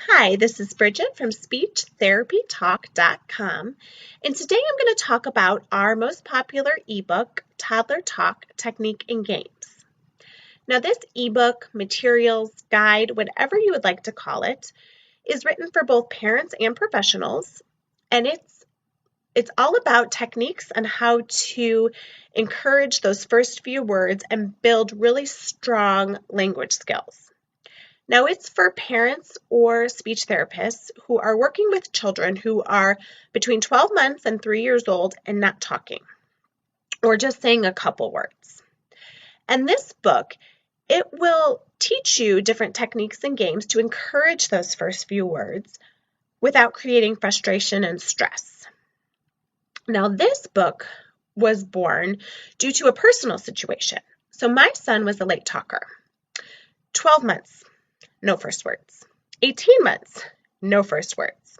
Hi, this is Bridget from SpeechTherapyTalk.com, and today I'm going to talk about our most popular ebook, Toddler Talk Technique and Games. Now, this ebook, materials, guide, whatever you would like to call it, is written for both parents and professionals, and it's all about techniques on how to encourage those first few words and build really strong language skills. Now, it's for parents or speech therapists who are working with children who are between 12 months and 3 years old and not talking, or just saying a couple words. And this book, it will teach you different techniques and games to encourage those first few words without creating frustration and stress. Now, this book was born due to a personal situation. So my son was a late talker. 12 months. No first words. 18 months, no first words.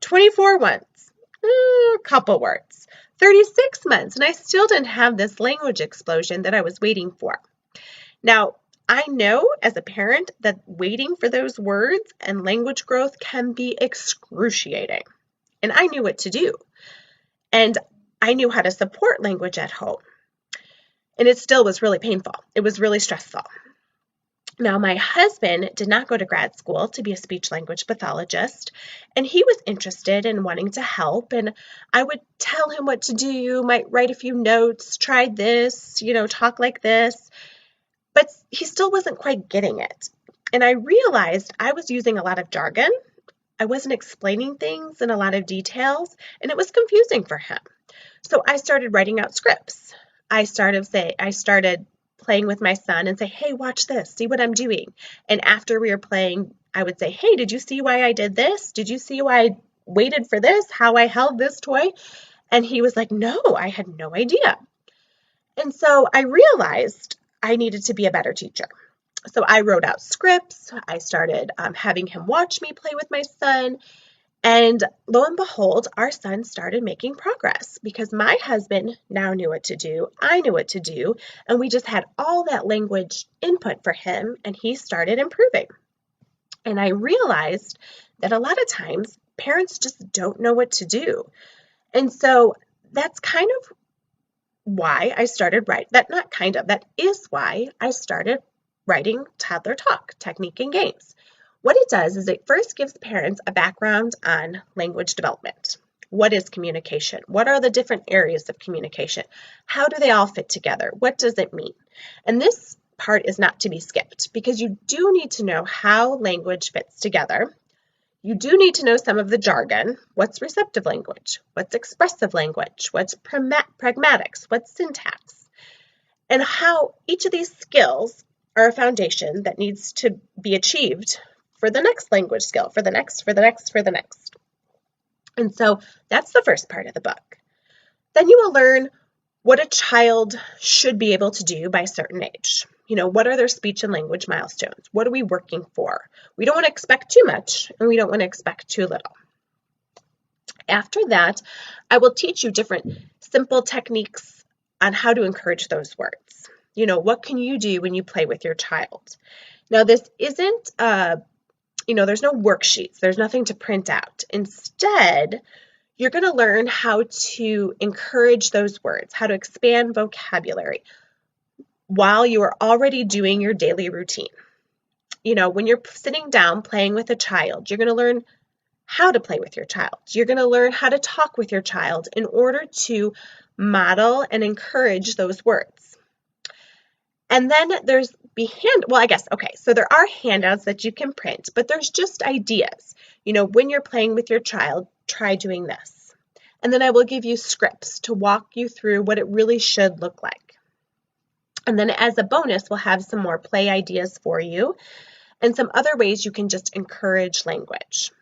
24 months, a couple words. 36 months, and I still didn't have this language explosion that I was waiting for. Now, I know as a parent that waiting for those words and language growth can be excruciating, and I knew what to do. And I knew how to support language at home, and it still was really painful. It was really stressful. Now, my husband did not go to grad school to be a speech language pathologist, and he was interested in wanting to help, and I would tell him what to do, might write a few notes, try this, talk like this, but he still wasn't quite getting it. And I realized I was using a lot of jargon. I wasn't explaining things in a lot of details, and it was confusing for him. So I started writing out scripts. I started playing with my son and say, hey, watch this, see what I'm doing. And after we were playing, I would say, hey, did you see why I did this? Did you see why I waited for this? How I held this toy? And he was like, no, I had no idea. And so I realized I needed to be a better teacher. So I wrote out scripts. I started having him watch me play with my son. And lo and behold, our son started making progress because my husband now knew what to do. I knew what to do. And we just had all that language input for him, and he started improving. And I realized that a lot of times parents just don't know what to do. And so that's kind of why I started writing. That is why I started writing Toddler Talk, Technique and Games. What it does is it first gives parents a background on language development. What is communication? What are the different areas of communication? How do they all fit together? What does it mean? And this part is not to be skipped because you do need to know how language fits together. You do need to know some of the jargon. What's receptive language? What's expressive language? What's pragmatics? What's syntax? And how each of these skills are a foundation that needs to be achieved for the next language skill, for the next. And so that's the first part of the book. Then you will learn what a child should be able to do by a certain age. What are their speech and language milestones? What are we working for? We don't want to expect too much, and we don't want to expect too little. After that, I will teach you different simple techniques on how to encourage those words. What can you do when you play with your child? Now, this isn't there's no worksheets. There's nothing to print out. Instead, you're going to learn how to encourage those words, how to expand vocabulary while you are already doing your daily routine. When you're sitting down playing with a child, you're going to learn how to play with your child. You're going to learn how to talk with your child in order to model and encourage those words. And then there's so there are handouts that you can print, but there's just ideas. When you're playing with your child, try doing this. And then I will give you scripts to walk you through what it really should look like. And then as a bonus, we'll have some more play ideas for you and some other ways you can just encourage language.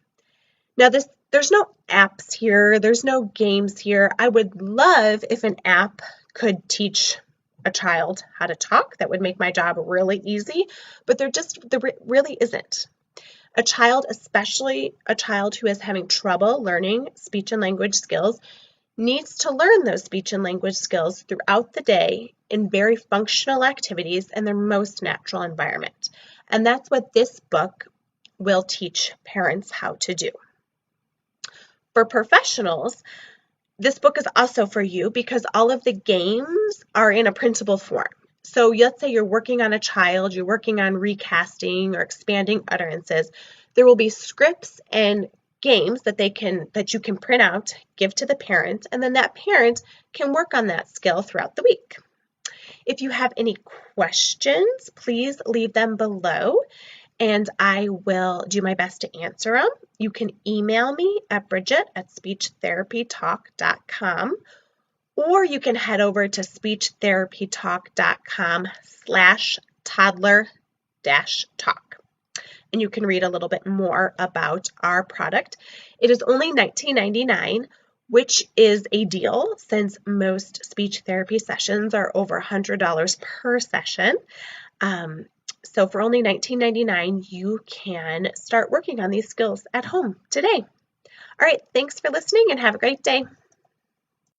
Now, there's no apps here. There's no games here. I would love if an app could teach a child how to talk. That would make my job really easy, but there really isn't. A child, especially a child who is having trouble learning speech and language skills, needs to learn those speech and language skills throughout the day in very functional activities in their most natural environment. And that's what this book will teach parents how to do. For professionals, this book is also for you because all of the games are in a printable form. So let's say you're working on a child, you're working on recasting or expanding utterances. There will be scripts and games that you can print out, give to the parent, and then that parent can work on that skill throughout the week. If you have any questions, please leave them below and I will do my best to answer them. You can email me at bridget@speechtherapytalk.com, or you can head over to speechtherapytalk.com/toddler-talk. And you can read a little bit more about our product. It is only $19.99, which is a deal since most speech therapy sessions are over $100 per session. So for only $19.99, you can start working on these skills at home today. All right, thanks for listening and have a great day.